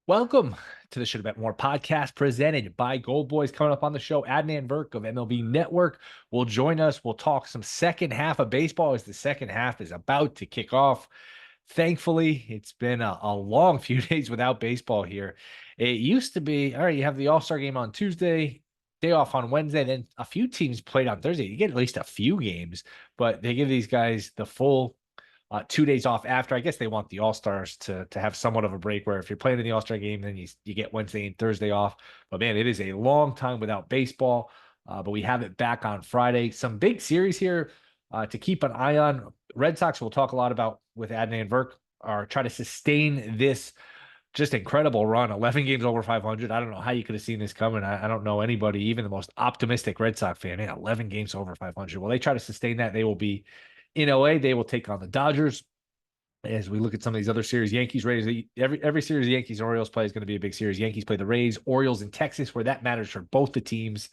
Welcome to the Shoulda Bet More podcast presented by Gold Boys. Coming up on the show, Adnan Virk of MLB Network will join us. We'll talk some second half of baseball as the second half is about to kick off. Thankfully, it's been a long few days without baseball here. It used to be, all right, you have the All-Star game on Tuesday, day off on Wednesday, then a few teams played on Thursday. You get at least a few games, but they give these guys the full 2 days off after. I guess they want the All-Stars to have somewhat of a break where if you're playing in the All-Star game, then you get Wednesday and Thursday off. But man, it is a long time without baseball. But we have it back on Friday. Some big series here to keep an eye on. Red Sox we'll talk a lot about with Adnan Virk are try to sustain this just incredible run. 11 games over 500. I don't know how you could have seen this coming. I don't know anybody, even the most optimistic Red Sox fan, man, 11 games over 500. Well, they try to sustain that. They will be in LA. They will take on the Dodgers. As we look at some of these other series, Yankees, Rays, every series the Yankees and Orioles play is going to be a big series. Yankees play the Rays, Orioles in Texas, where that matters for both the teams.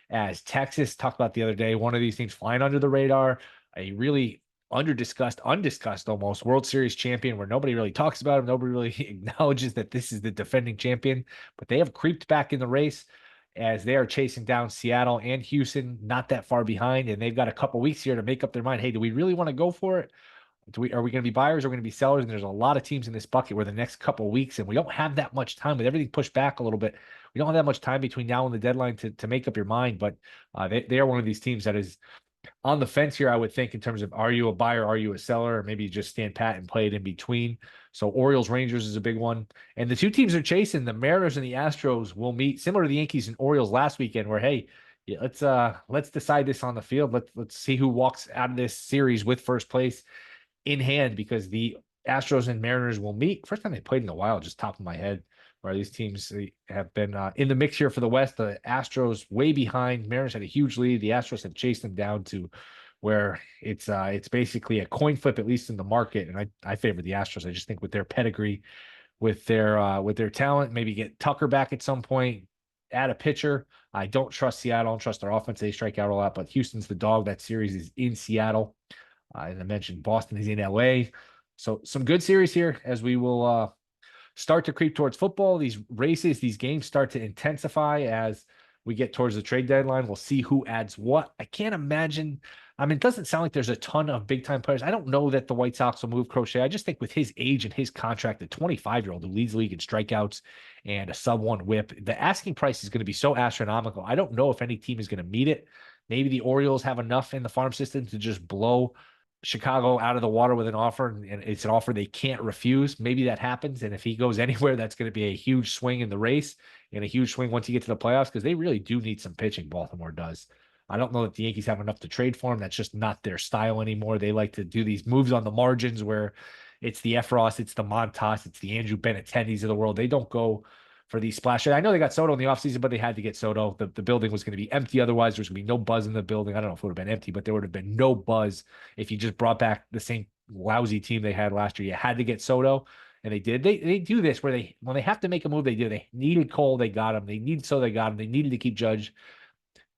As Texas talked about the other day, one of these teams flying under the radar, a really undiscussed almost World Series champion where nobody really talks about him. Nobody really acknowledges that this is the defending champion, but they have creeped back in the race as they are chasing down Seattle and Houston, not that far behind. And they've got a couple weeks here to make up their mind. Hey, do we really want to go for it? Are we going to be buyers? Are we going to be sellers? And there's a lot of teams in this bucket where the next couple of weeks, and we don't have that much time with everything pushed back a little bit. We don't have that much time between now and the deadline to make up your mind. But they are one of these teams that is on the fence here, I would think, in terms of are you a buyer, are you a seller, or maybe you just stand pat and play it in between. So Orioles Rangers is a big one. And the two teams are chasing. The Mariners and the Astros will meet similar to the Yankees and Orioles last weekend, where hey, yeah, let's decide this on the field. Let's see who walks out of this series with first place in hand, because the Astros and Mariners will meet. First time they played in a while, just top of my head, where these teams have been in the mix here for the West. The Astros way behind. Mariners had a huge lead. The Astros have chased them down to where it's basically a coin flip, at least in the market. And I favor the Astros. I just think with their pedigree, with their talent, maybe get Tucker back at some point, add a pitcher. I don't trust Seattle. I don't trust their offense. They strike out a lot, but Houston's the dog. That series is in Seattle. As I mentioned, Boston is in LA. So some good series here as we will start to creep towards football. These races, these games start to intensify as we get towards the trade deadline. We'll see who adds what. I can't imagine. I mean, it doesn't sound like there's a ton of big time players. I don't know that the White Sox will move Crochet. I just think with his age and his contract, the 25-year-old who leads the league in strikeouts and a sub-1 whip, the asking price is going to be so astronomical. I don't know if any team is going to meet it. Maybe the Orioles have enough in the farm system to just blow Chicago out of the water with an offer, and it's an offer they can't refuse. Maybe that happens. And if he goes anywhere, that's going to be a huge swing in the race and a huge swing once you get to the playoffs, because they really do need some pitching. Baltimore does. I don't know that the Yankees have enough to trade for him. That's just not their style anymore. They like to do these moves on the margins where it's the Efros, it's the Montas, it's the Andrew Benintendi's of the world. They don't go for these splash. I know they got Soto in the offseason, but they had to get Soto. The building was going to be empty. Otherwise, there's going to be no buzz in the building. I don't know if it would have been empty, but there would have been no buzz if you just brought back the same lousy team they had last year. You had to get Soto, and they did. They do this where when they have to make a move, they do. They needed Cole, they got him. They needed Soto, they got him. They needed to keep Judge.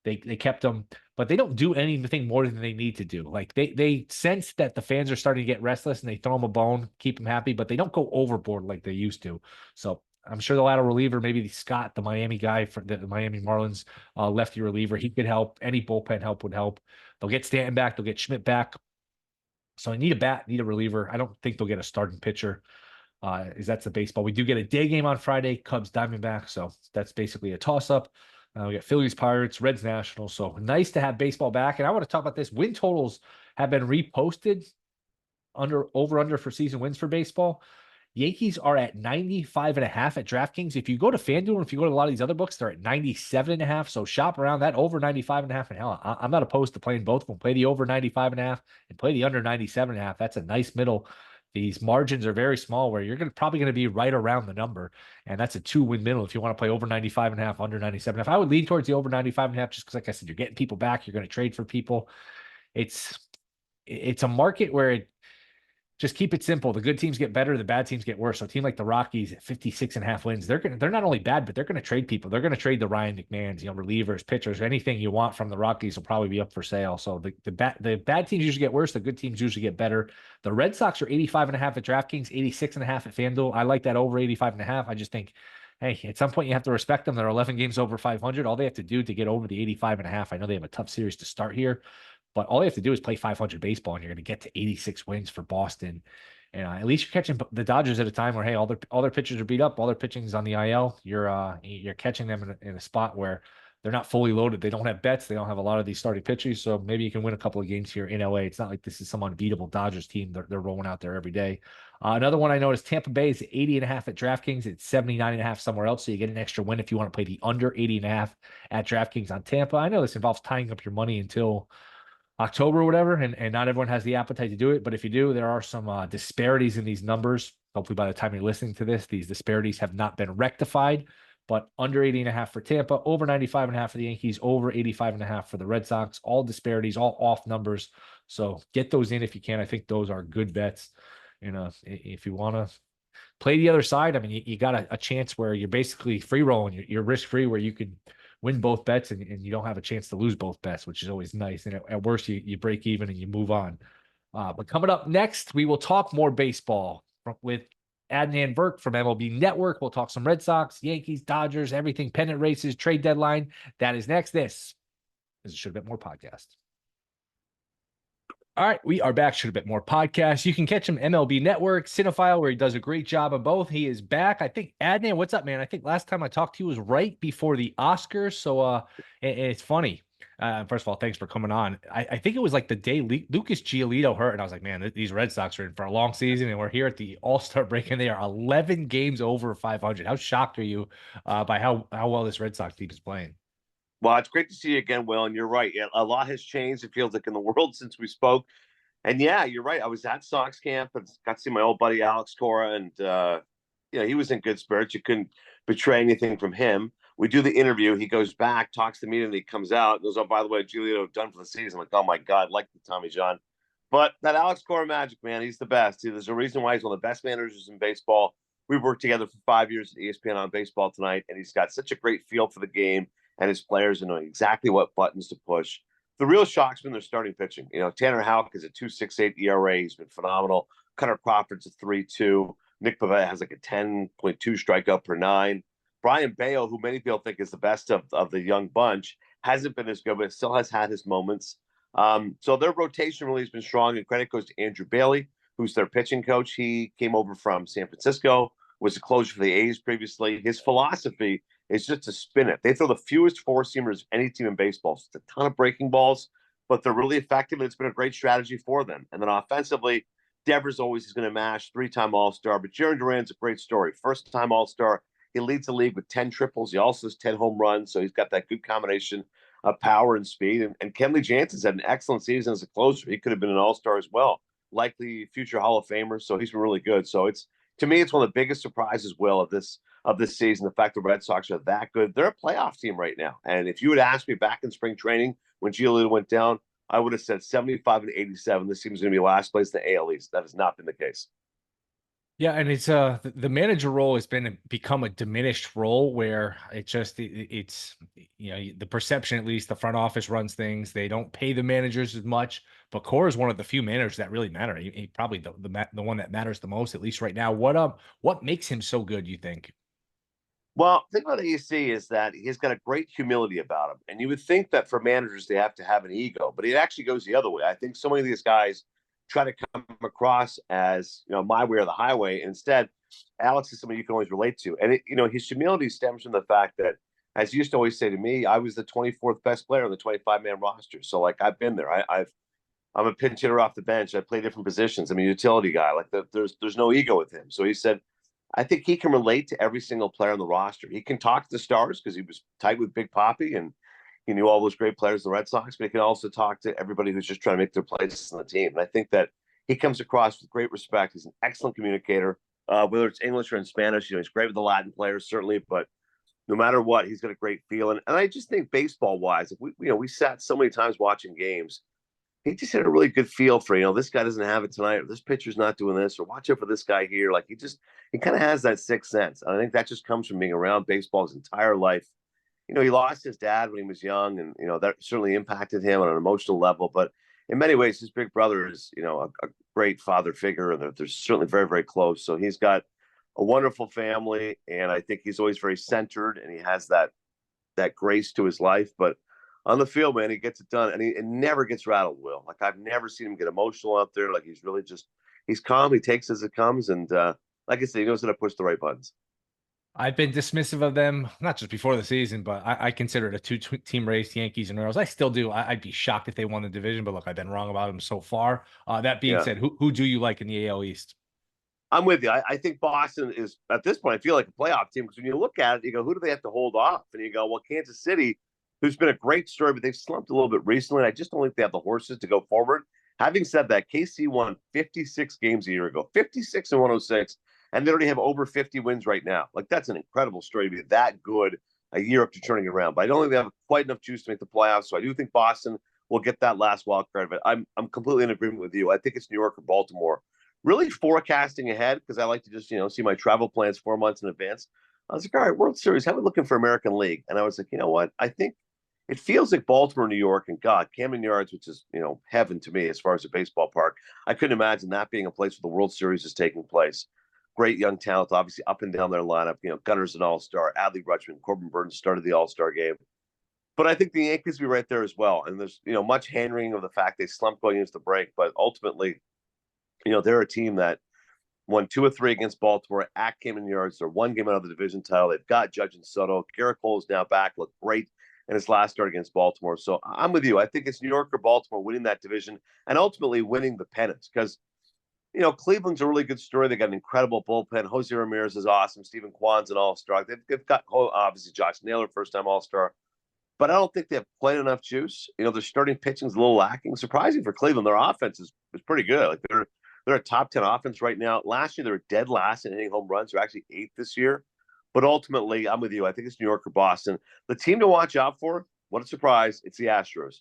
They kept him, but they don't do anything more than they need to do. Like they sense that the fans are starting to get restless, and they throw them a bone, keep them happy, but they don't go overboard like they used to. So I'm sure they'll add a reliever, maybe Scott, the Miami guy for the Miami Marlins, lefty reliever. He could help. Any bullpen help would help. They'll get Stanton back. They'll get Schmidt back. So I need a bat, need a reliever. I don't think they'll get a starting pitcher. That's the baseball. We do get a day game on Friday, Cubs Diamondbacks. So that's basically a toss-up. We got Phillies Pirates, Reds Nationals. So nice to have baseball back. And I want to talk about this. Win totals have been reposted over-under for season wins for baseball. Yankees are at 95.5 at DraftKings. If you go to FanDuel, and if you go to a lot of these other books, they're at 97.5. So shop around that over 95.5. And hell, I'm not opposed to playing both of them. Play the over 95.5 and play the under 97.5. That's a nice middle. These margins are very small where you're probably going to be right around the number. And that's a 2-win middle if you want to play over 95.5, under 97.5. I would lean towards the over 95.5 just because, like I said, you're getting people back. You're going to trade for people. It's a market where just keep it simple. The good teams get better, the bad teams get worse. So a team like the Rockies at 56.5 wins, they're not only bad, but they're gonna trade people. They're gonna trade the Ryan McMahons, relievers, pitchers, anything you want from the Rockies will probably be up for sale. So the bad teams usually get worse, the good teams usually get better. The Red Sox are 85.5 at DraftKings, 86.5 at FanDuel. I like that over 85.5. I just think, hey, at some point you have to respect them. They're 11 games over 500. All they have to do to get over the 85.5. I know they have a tough series to start here, but all they have to do is play 500 baseball, and you're going to get to 86 wins for Boston. And at least you're catching the Dodgers at a time where, hey, all their pitchers are beat up, all their pitching's on the IL. You're catching them in a spot where they're not fully loaded. They don't have bets. They don't have a lot of these starting pitchers. So maybe you can win a couple of games here in LA. It's not like this is some unbeatable Dodgers team. They're rolling out there every day. Another one I noticed, Tampa Bay is 80.5 at DraftKings. It's 79.5 somewhere else. So you get an extra win if you want to play the under 80.5 at DraftKings on Tampa. I know this involves tying up your money until October or whatever, and not everyone has the appetite to do it. But if you do, there are some disparities in these numbers. Hopefully by the time you're listening to this, these disparities have not been rectified. But under 80.5 for Tampa, over 95.5 for the Yankees, over 85.5 for the Red Sox. All disparities, all off numbers. So get those in if you can. I think those are good bets. If you want to play the other side, I mean, you got a chance where you're basically free rolling. You're risk free, where you could win both bets and you don't have a chance to lose both bets, which is always nice. And at worst, you break even and you move on. But coming up next, we will talk more baseball with Adnan Virk from MLB Network. We'll talk some Red Sox, Yankees, Dodgers, everything, pennant races, trade deadline. That is next. This is a Shoulda Bet More podcast. All right, we are back. Shoulda Bet More podcast. You can catch him MLB Network, Cinephile, where he does a great job of both. He is back. I think, Adnan, what's up, man? I think last time I talked to you was right before the Oscars. So it's funny. First of all, thanks for coming on. I think it was like the day Lucas Giolito hurt, and I was like, man, these Red Sox are in for a long season, and we're here at the All-Star break, and they are 11 games over 500. How shocked are you by how well this Red Sox team is playing? Well, it's great to see you again, Will. And you're right. A lot has changed, it feels like, in the world since we spoke. And yeah, you're right. I was at Sox camp and got to see my old buddy Alex Cora, and he was in good spirits. You couldn't betray anything from him. We do the interview. He goes back, talks to me, and he comes out and goes, "Oh, by the way, Giolito done for the season." I'm like, oh my God, like the Tommy John. But that Alex Cora magic, man, he's the best. There's a reason why he's one of the best managers in baseball. We worked together for 5 years at ESPN on Baseball Tonight, and he's got such a great feel for the game and his players, and knowing exactly what buttons to push. The real shock's been their starting pitching. Tanner Houck is a 2.68 ERA. He's been phenomenal. Cutter Crawford's a 3.2. Nick Pivetta has like a 10.2 strikeout per nine. Brian Bale, who many people think is the best of the young bunch, hasn't been as good, but still has had his moments. So their rotation really has been strong, and credit goes to Andrew Bailey, who's their pitching coach. He came over from San Francisco, was a closer for the A's previously. His philosophy is just to spin it. They throw the fewest four-seamers of any team in baseball. So it's a ton of breaking balls, but they're really effective, and it's been a great strategy for them. And then offensively, Devers always is going to mash, three-time All-Star, but Jarren Duran's a great story. First-time All-Star. He leads the league with 10 triples. He also has 10 home runs, so he's got that good combination of power and speed. And Kenley Jansen's had an excellent season as a closer. He could have been an All-Star as well, likely future Hall of Famer, so he's been really good. So to me, it's one of the biggest surprises, Will, of this season, the fact the Red Sox are that good. They're a playoff team right now. And if you had asked me back in spring training when Giolito went down, I would have said 75 and 87. This team's going to be last place in the AL East. That has not been the case. Yeah, and it's the manager role has become a diminished role where it's the perception, at least the front office runs things. They don't pay the managers as much, but Cora is one of the few managers that really matter. He probably the one that matters the most, at least right now. What makes him so good, you think? Well, the thing about AC is that he's got a great humility about him. And you would think that for managers, they have to have an ego, but it actually goes the other way. I think so many of these guys try to come across as, my way or the highway. Instead, Alex is somebody you can always relate to. And, his humility stems from the fact that, as he used to always say to me, I was the 24th best player on the 25-man roster. So, I've been there. I'm a pinch hitter off the bench. I play different positions. I'm a utility guy. There's no ego with him. So he said, I think he can relate to every single player on the roster. He can talk to the stars because he was tight with Big Papi and he knew all those great players in the Red Sox, but he can also talk to everybody who's just trying to make their places on the team. And I think that he comes across with great respect. He's an excellent communicator, whether it's English or in Spanish. He's great with the Latin players, certainly, but no matter what, he's got a great feel. And I just think baseball-wise, if we sat so many times watching games, he just had a really good feel for, this guy doesn't have it tonight, or this pitcher's not doing this, or watch out for this guy here. Like he kind of has that sixth sense. And I think that just comes from being around baseball his entire life. He lost his dad when he was young, and that certainly impacted him on an emotional level. But in many ways, his big brother is a great father figure, and they're certainly very, very close. So he's got a wonderful family, and I think he's always very centered, and he has that grace to his life. But on the field, man, he gets it done, and he never gets rattled. Will, like, I've never seen him get emotional out there. Like, he's really he's calm. He takes as it comes, and like I said, he knows how to push the right buttons. I've been dismissive of them, not just before the season, but I consider it a two-team race, Yankees and Orioles. I still do. I'd be shocked if they won the division, but look, I've been wrong about them so far. That being Yeah, said, who do you like in the AL East? I'm with you. I think Boston is, at this point, I feel like a playoff team, because when you look at it, you go, who do they have to hold off? And you go, well, Kansas City, who's been a great story, but they've slumped a little bit recently. And I just don't think they have the horses to go forward. Having said that, KC won 56 games a year ago, 56 and 106, and they already have over 50 wins right now. Like, that's an incredible story to be that good a year after turning it around. But I don't think they have quite enough juice to make the playoffs. So I do think Boston will get that last wild card. But I'm completely in agreement with you. I think it's New York or Baltimore. Really forecasting ahead, because I like to just see my travel plans 4 months in advance. I was like, all right, World Series, how are we looking for American League? And I was like, you know what? I think it feels like Baltimore, New York, and God, Camden Yards, which is heaven to me as far as a baseball park. I couldn't imagine that being a place where the World Series is taking place. Great young talent, obviously up and down their lineup. Gunner's an all-star. Adley Rutschman, Corbin Burns started the all-star game. But I think the Yankees will be right there as well. And there's much hand-wringing of the fact they slumped going into the break, but ultimately, they're a team that won 2 or 3 against Baltimore at Camden Yards. They're one game out of the division title. They've got Judge and Soto. Garrett Cole is now back, looked great in his last start against Baltimore. So I'm with you. I think it's New York or Baltimore winning that division and ultimately winning the pennant, because Cleveland's a really good story. They got an incredible bullpen. Jose Ramirez is awesome. Stephen Kwan's an all-star. They've got obviously Josh Naylor, first-time all-star. But I don't think they have quite enough juice. Their starting pitching is a little lacking. Surprising for Cleveland, their offense is pretty good. Like, they're a top 10 offense right now. Last year, they were dead last in hitting home runs. They're actually 8th this year. But ultimately, I'm with you. I think it's New York or Boston. The team to watch out for, what a surprise, it's the Astros.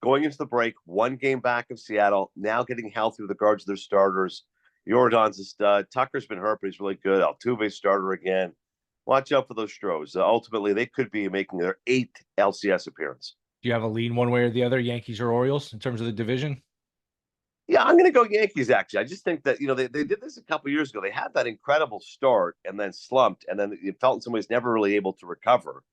Going into the break, 1 game back of Seattle, now getting healthy with regards to their starters. Jordan's a stud. Tucker's been hurt, but he's really good. Altuve's starter again. Watch out for those Stros. Ultimately, they could be making their 8th LCS appearance. Do you have a lean one way or the other, Yankees or Orioles, in terms of the division? Yeah, I'm going to go Yankees, actually. I just think that, they did this a couple years ago. They had that incredible start and then slumped, and then it felt in some ways never really able to recover.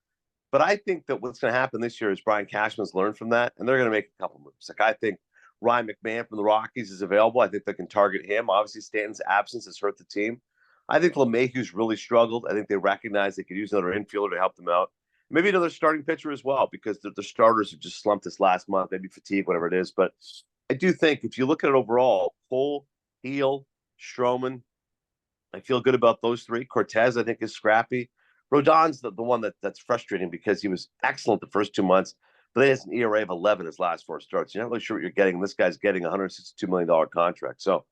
But I think that what's going to happen this year is Brian Cashman's learned from that, and they're going to make a couple moves. Like, I think Ryan McMahon from the Rockies is available. I think they can target him. Obviously, Stanton's absence has hurt the team. I think LeMahieu's really struggled. I think they recognize they could use another infielder to help them out. Maybe another starting pitcher as well, because the starters have just slumped this last month, maybe fatigue, whatever it is. But I do think if you look at it overall, Cole, Heel, Stroman, I feel good about those 3. Cortez, I think, is scrappy. Rodon's the one that's frustrating, because he was excellent the first 2 months, but he has an ERA of 11 his last 4 starts. You're not really sure what you're getting. This guy's getting a $162 million contract. So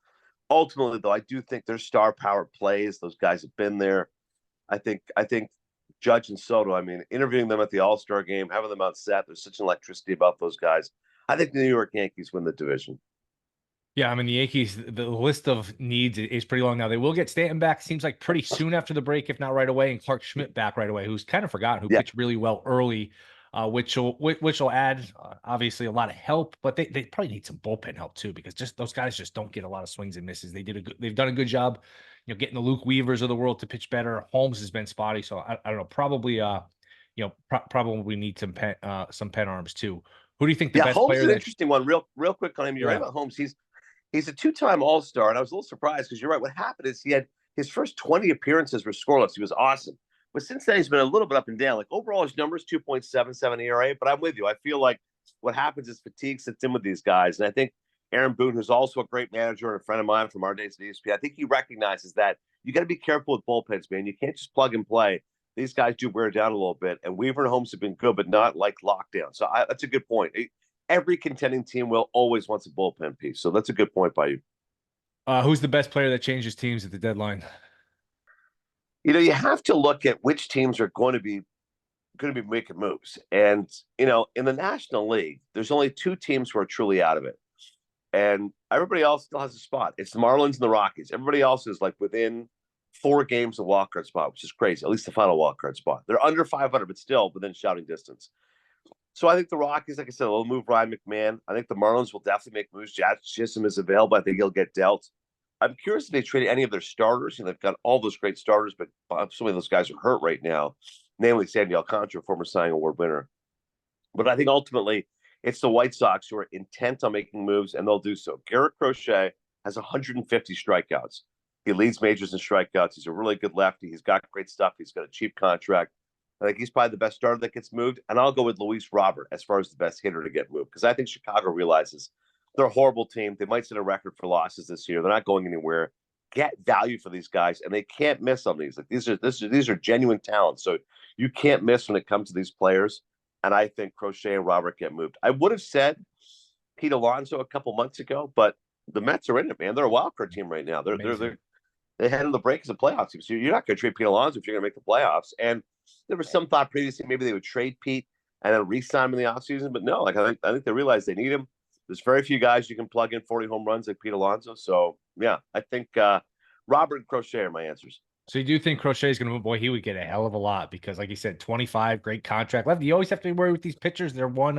ultimately, though, I do think their star power plays. Those guys have been there. I think Judge and Soto, I mean, interviewing them at the All-Star game, having them on set, there's such an electricity about those guys. I think the New York Yankees win the division. Yeah, I mean, the Yankees, the list of needs is pretty long now. They will get Stanton back, seems like pretty soon after the break, if not right away, and Clark Schmidt back right away, who's kind of forgotten, who Yeah. pitched really well early, which will add obviously a lot of help, but they probably need some bullpen help too, because just those guys just don't get a lot of swings and misses. They've done a good job, getting the Luke Weavers of the world to pitch better. Holmes has been spotty, so I don't know, probably probably need some pen arms too. Who do you think the best Holmes player is an interesting one. Real quick on him. You're right about Holmes. He's a 2-time All-Star, and I was a little surprised, because you're right. What happened is he had his first 20 appearances were scoreless. He was awesome. But since then, he's been a little bit up and down. Like, overall, his numbers 2.77 ERA. But I'm with you. I feel like what happens is fatigue sits in with these guys. And I think Aaron Boone, who's also a great manager and a friend of mine from our days at ESPN, I think he recognizes that you got to be careful with bullpens, man. You can't just plug and play. These guys do wear down a little bit. And Weaver and Holmes have been good, but not like lockdown. So that's a good point. Every contending team will always wants a bullpen piece. So that's a good point by you. Who's the best player that changes teams at the deadline? You have to look at which teams are going to be making moves. And, in the National League, there's only 2 teams who are truly out of it. and everybody else still has a spot. It's the Marlins and the Rockies. Everybody else is like within 4 games of wild card spot, which is crazy. At least the final wild card spot. They're under 500, but still within shouting distance. So I think the Rockies, like I said, will move Ryan McMahon. I think the Marlins will definitely make moves. Jazz Chisholm is available. I think he'll get dealt. I'm curious if they trade any of their starters. They've got all those great starters, but so many of those guys are hurt right now, namely Sandy Alcantara, former Cy Young Award winner. But I think ultimately it's the White Sox who are intent on making moves, and they'll do so. Garrett Crochet has 150 strikeouts. He leads majors in strikeouts. He's a really good lefty. He's got great stuff. He's got a cheap contract. I think he's probably the best starter that gets moved. And I'll go with Luis Robert as far as the best hitter to get moved, because I think Chicago realizes they're a horrible team. They might set a record for losses this year. They're not going anywhere. Get value for these guys, and they can't miss on these. Like these are genuine talents. So you can't miss when it comes to these players. And I think Crochet and Robert get moved. I would have said Pete Alonso a couple months ago, but the Mets are in it, man. They're a wild card team right now. They head in the break as a playoff team. So you're not going to trade Pete Alonso if you're going to make the playoffs. And there was some thought previously maybe they would trade Pete and then re-sign him in the offseason. But no, like I think they realize they need him. There's very few guys you can plug in 40 home runs like Pete Alonso. So yeah, I think Robert and Crochet are my answers. So you do think Crochet is going to move? Boy, he would get a hell of a lot because, like you said, 25, great contract left. You always have to worry with these pitchers. They're one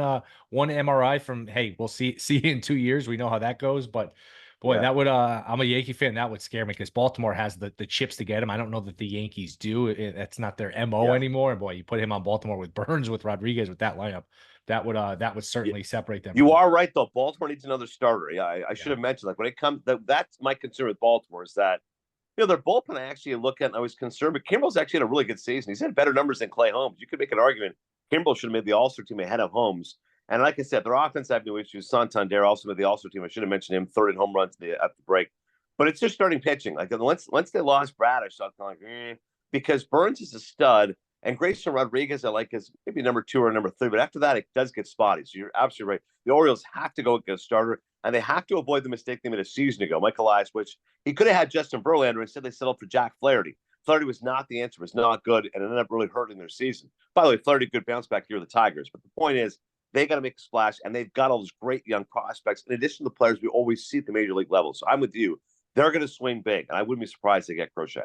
MRI from, hey, we'll see you in 2 years. We know how that goes, but boy, that would I'm a Yankee fan. That would scare me because Baltimore has the chips to get him. I don't know that the Yankees do. That's not their MO anymore. And boy, you put him on Baltimore with Burns, with Rodriguez, with that lineup, that would certainly separate them. You are right though. Baltimore needs another starter. Yeah, I should have mentioned, like, when it comes, that's my concern with Baltimore is that, their bullpen I actually look at and I was concerned, but Kimbrel's actually had a really good season. He's had better numbers than Clay Holmes. You could make an argument Kimbrel should have made the All-Star team ahead of Holmes. And like I said, their offense have no issues. Santander also made the All-Star team. I should have mentioned him, third in home runs at the break. But it's just starting pitching. Like once they lost Bradish, I was kind of like, because Burns is a stud, and Grayson Rodriguez I like as maybe number 2 or number 3. But after that, it does get spotty. So you're absolutely right. The Orioles have to go get a starter, and they have to avoid the mistake they made a season ago. Mike Elias, which he could have had Justin Verlander, instead they settled for Jack Flaherty. Flaherty was not the answer, was not good, and it ended up really hurting their season. By the way, Flaherty good bounce back here with the Tigers. But the point is, they got to make a splash, and they've got all those great young prospects, in addition to the players we always see at the major league level. So I'm with you. They're going to swing big, and I wouldn't be surprised they get Crochet.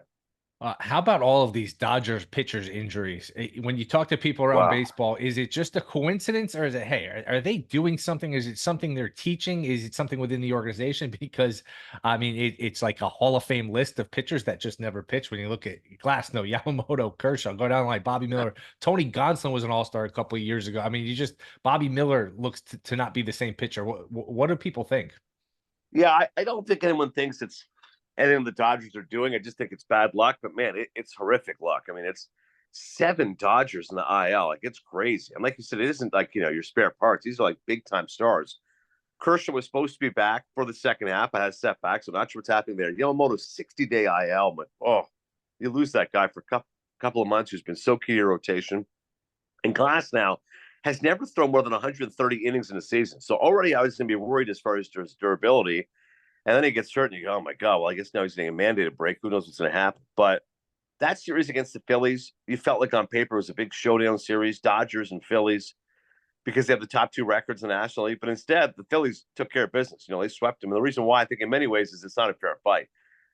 How about all of these Dodgers pitchers injuries? When you talk to people around baseball, is it just a coincidence, or is it, hey, are they doing something? Is it something they're teaching? Is it something within the organization? Because, I mean, it's like a Hall of Fame list of pitchers that just never pitch. When you look at Glasnow, Yamamoto, Kershaw, go down like Bobby Miller. Tony Gonsolin was an all-star a couple of years ago. I mean, Bobby Miller looks to not be the same pitcher. What do people think? Yeah, I don't think anyone thinks it's anything the Dodgers are doing. I just think it's bad luck. But man, it's horrific luck. I mean, it's 7 Dodgers in the IL. Like, it's crazy. And like you said, it isn't like, your spare parts. These are like big time stars. Kershaw was supposed to be back for the second half. I had a setback, so I'm not sure what's happening there. Yamamoto's 60-day IL, but you lose that guy for a couple of months who's been so key to your rotation. And Glasnow has never thrown more than 130 innings in a season. So already I was going to be worried as far as his durability. And then he gets hurt, and you go, oh, my God, well, I guess now he's getting a mandated break. Who knows what's going to happen? But that series against the Phillies, you felt like on paper it was a big showdown series, Dodgers and Phillies, because they have the top 2 records in the National League. But instead, the Phillies took care of business. They swept them. And the reason why, I think in many ways, is it's not a fair fight.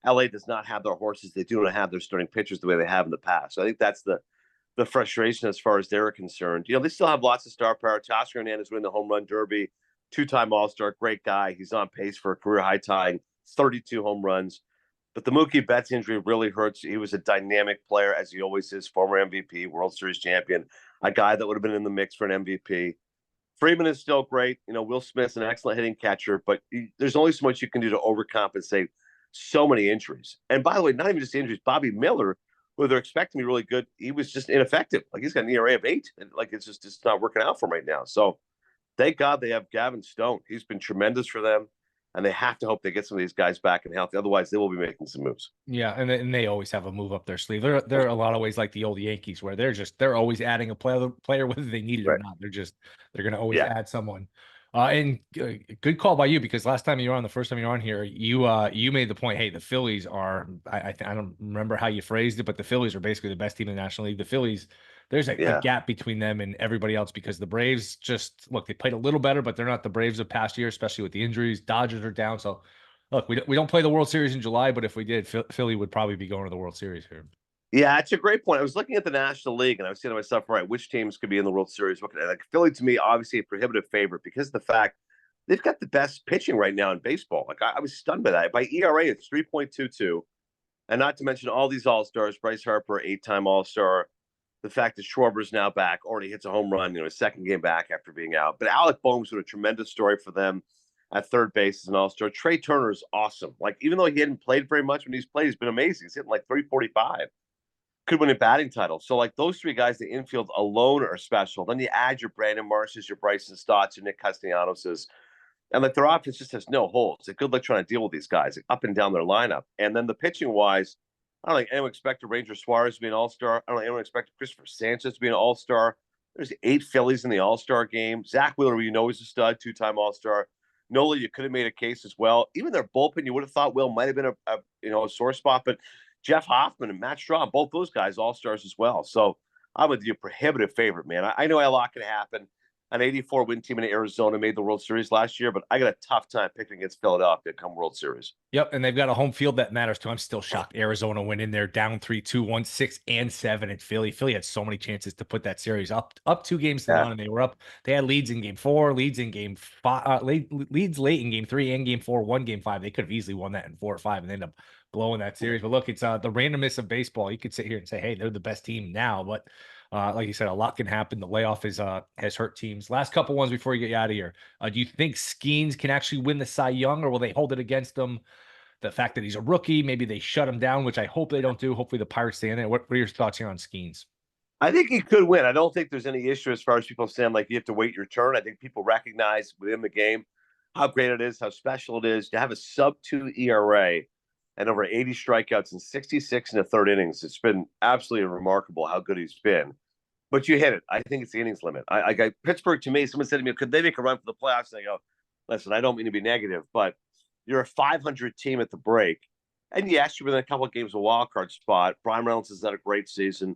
LA does not have their horses. They do not have their starting pitchers the way they have in the past. So I think that's the frustration as far as they're concerned. They still have lots of star power. Teoscar Hernandez winning the home run derby, 2-time All-Star, great guy. He's on pace for a career high tying 32 home runs. But the Mookie Betts injury really hurts. He was a dynamic player, as he always is, former MVP, World Series champion, a guy that would have been in the mix for an MVP. Freeman is still great. Will Smith's an excellent hitting catcher, but there's only so much you can do to overcompensate so many injuries. And by the way, not even just injuries, Bobby Miller, who they're expecting to be really good, he was just ineffective. Like, he's got an ERA of 8, and like it's not working out for him right now. So thank God they have Gavin Stone. He's been tremendous for them, and they have to hope they get some of these guys back and healthy. Otherwise, they will be making some moves. Yeah, and they always have a move up their sleeve. They're a lot of ways like the old Yankees, where they're always adding a player whether they need it or not. They're going to always add someone. And good call by you, because last time you were on, the first time you were on here, you made the point. Hey, the Phillies are. I don't remember how you phrased it, but the Phillies are basically the best team in the National League. The Phillies there's a Yeah. gap between them and everybody else because the Braves just look, they played a little better, but they're not the Braves of past year, especially with the injuries. Dodgers are down. So look, we don't play the World Series in July, but if we did, Philly would probably be going to the World Series here. Yeah, it's a great point. I was looking at the National League and I was saying to myself, right, which teams could be in the World Series? What could, like Philly to me, obviously a prohibitive favorite because of the fact they've got the best pitching right now in baseball. Like I was stunned by that. By ERA, it's 3.22. And not to mention all these all-stars, Bryce Harper, 8-time all-star. The fact that Schwarber's now back, already hits a home run, his second game back after being out. But Alec Boehm's been a tremendous story for them at third base as an all-star. Trey Turner is awesome. Like, even though he hadn't played very much when he's played, he's been amazing. He's hitting like 345. Could win a batting title. So, like, those three guys, the infield alone are special. Then you add your Brandon Marshes, your Bryson Stotts, your Nick Castellanos, and like their offense just has no holes. It's a good luck trying to deal with these guys like, up and down their lineup. And then the pitching wise, I don't think anyone expected Ranger Suarez to be an all-star. I don't think anyone expected Christopher Sanchez to be an all-star. There's 8 Phillies in the all-star game. Zach Wheeler, is a stud, 2-time all-star. Nola, you could have made a case as well. Even their bullpen, you would have thought Will might have been a sore spot, but Jeff Hoffman and Matt Straw, both those guys, all-stars as well. So I'm with you, prohibitive favorite, man. I know a lot can happen. An 84 win team in Arizona made the World Series last year, but I got a tough time picking against Philadelphia come World Series. Yep, and they've got a home field that matters too. I'm still shocked. Arizona went in there down 3-2, won 6 and 7 at Philly. Philly had so many chances to put that series up 2 games to none, and they were up. They had leads in game 4, leads in game 5, leads late in game 3 and game 4, won game 5. They could have easily won that in 4 or 5 and end up blowing that series. But look, it's the randomness of baseball. You could sit here and say, hey, they're the best team now, but like you said, a lot can happen. The layoff has hurt teams. Last couple ones before you get out of here. Do you think Skenes can actually win the Cy Young, or will they hold it against them? The fact that he's a rookie, maybe they shut him down, which I hope they don't do. Hopefully the Pirates stay in it. What are your thoughts here on Skenes? I think he could win. I don't think there's any issue as far as people saying like you have to wait your turn. I think people recognize within the game how great it is, how special it is to have a sub-2 ERA and over 80 strikeouts and 66 in the third innings. It's been absolutely remarkable how good he's been. But you hit it. I think it's the innings limit. I got Pittsburgh to me. Someone said to me, could they make a run for the playoffs? And I go, listen, I don't mean to be negative, but you're a 500 team at the break. And yes, you're within a couple of games of a wild card spot. Brian Reynolds has had a great season.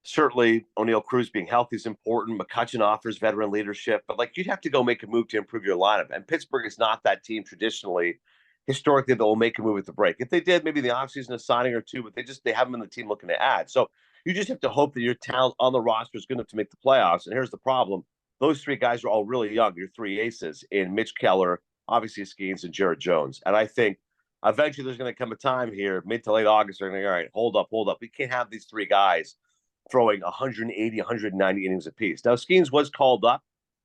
Certainly, O'Neill Cruz being healthy is important. McCutchen offers veteran leadership, but like you'd have to go make a move to improve your lineup. And Pittsburgh is not that team traditionally, historically, that will make a move at the break. If they did, maybe the offseason a signing or two, but they haven't been the team looking to add. So you just have to hope that your talent on the roster is good enough to make the playoffs. And here's the problem: those 3 guys are all really young. Your 3 aces in Mitch Keller, obviously Skenes, and Jared Jones. And I think eventually there's going to come a time here, mid to late August, they're going to go, all right, hold up. We can't have these 3 guys throwing 180, 190 innings apiece. Now, Skenes was called up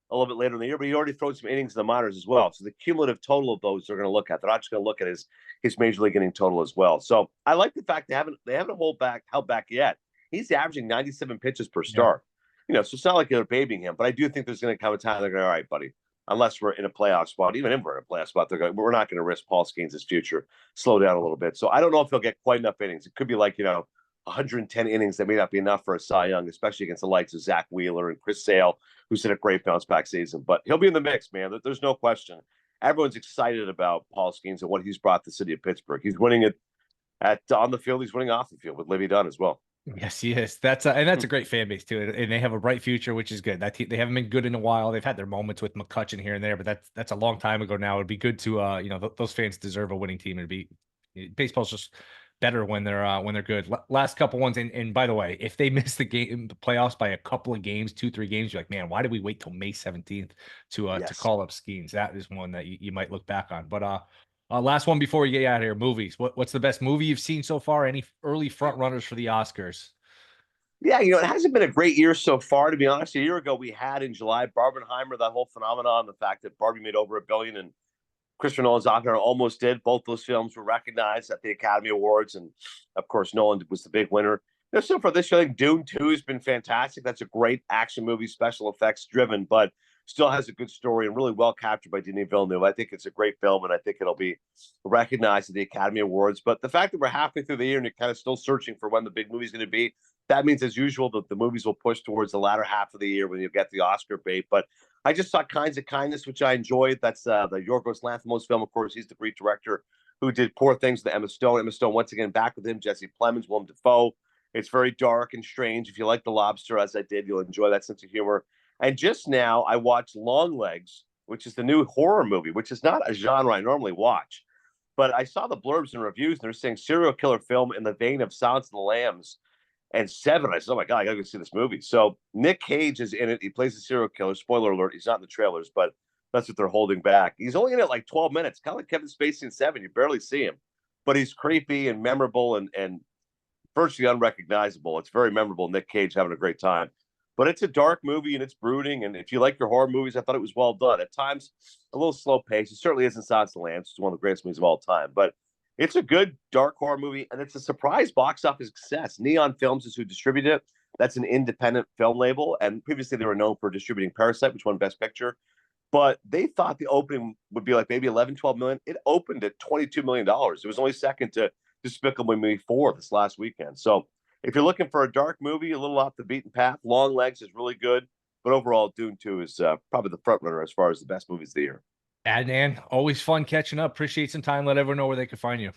a little bit later in the year, but he already thrown some innings in the minors as well. So the cumulative total of those they're going to look at. They're not just going to look at his major league inning total as well. So I like the fact they haven't held back yet. He's averaging 97 pitches per start. So it's not like they're babying him, but I do think there's going to come a time they're going, all right, buddy, unless we're in a playoff spot, even if we're in a playoff spot, we're not going to risk Paul Skenes' future. Slow down a little bit. So I don't know if he'll get quite enough innings. It could be like, 110 innings that may not be enough for a Cy Young, especially against the likes of Zach Wheeler and Chris Sale, who's had a great bounce back season. But he'll be in the mix, man. There's no question. Everyone's excited about Paul Skenes and what he's brought to the city of Pittsburgh. He's winning it on the field. He's winning off the field with Livy Dunn as well. Yes, he is. That's a great fan base too, and they have a bright future, which is good. They haven't been good in a while. They've had their moments with McCutchen here and there, but that's a long time ago now. It'd be good to those fans deserve a winning team. Baseball's just better when they're good. Last couple ones, and by the way, if they miss the playoffs by a couple of games, 2-3 games, you're like, man, why did we wait till May 17th to call up Skenes? That is one that you might look back on. But last one before we get out of here, movies. What's the best movie you've seen so far? Any early front runners for the Oscars? Yeah, it hasn't been a great year so far, to be honest. A year ago, we had in July Barbenheimer, that whole phenomenon, the fact that Barbie made over $1 billion and Christopher Nolan's Oppenheimer almost did. Both those films were recognized at the Academy Awards, and of course, Nolan was the big winner. So far this year, I think Dune 2 has been fantastic. That's a great action movie, special effects driven, but still has a good story and really well captured by Denis Villeneuve. I think it's a great film, and I think it'll be recognized at the Academy Awards. But the fact that we're halfway through the year and you're kind of still searching for when the big movie's going to be, that means, as usual, that the movies will push towards the latter half of the year when you get the Oscar bait. But I just saw Kinds of Kindness, which I enjoyed. That's the Yorgos Lanthimos film. Of course, he's the great director who did Poor Things with Emma Stone. Emma Stone, once again, back with him. Jesse Plemons, Willem Dafoe. It's very dark and strange. If you like The Lobster, as I did, you'll enjoy that sense of humor. And just now, I watched Longlegs, which is the new horror movie, which is not a genre I normally watch. But I saw the blurbs and reviews, and they're saying serial killer film in the vein of Silence of the Lambs and Seven. I said, oh my God, I got to go see this movie. So Nick Cage is in it. He plays the serial killer. Spoiler alert, he's not in the trailers, but that's what they're holding back. He's only in it like 12 minutes, kind of like Kevin Spacey in Seven. You barely see him, but he's creepy and memorable and virtually unrecognizable. It's very memorable. Nick Cage having a great time. But it's a dark movie and it's brooding. And if you like your horror movies, I thought it was well done. At times, a little slow pace. It certainly isn't Silence of the Lambs. It's one of the greatest movies of all time. But it's a good dark horror movie, and it's a surprise box office success. Neon Films is who distributed it. That's an independent film label. And previously, they were known for distributing Parasite, which won Best Picture. But they thought the opening would be like maybe 11, 12 million. It opened at $22 million. It was only second to Despicable Me 4 this last weekend. So if you're looking for a dark movie, a little off the beaten path, Long Legs is really good. But overall, Dune 2 is probably the front runner as far as the best movies of the year. Adnan, always fun catching up. Appreciate some time. Let everyone know where they can find you.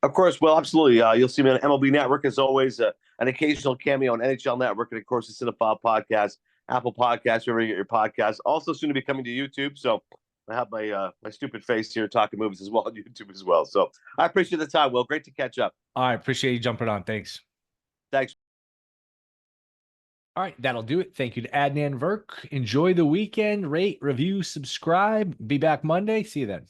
Of course, well, absolutely. You'll see me on MLB Network as always, an occasional cameo on NHL Network, and of course, the Cinephile podcast, Apple Podcasts, wherever you get your podcasts. Also, soon to be coming to YouTube. So I have my stupid face here talking movies as well on YouTube as well. So I appreciate the time, Will. Great to catch up. All right. Appreciate you jumping on. Thanks. Thanks. All right, that'll do it. Thank you to Adnan Virk. Enjoy the weekend. Rate, review, subscribe. Be back Monday. See you then.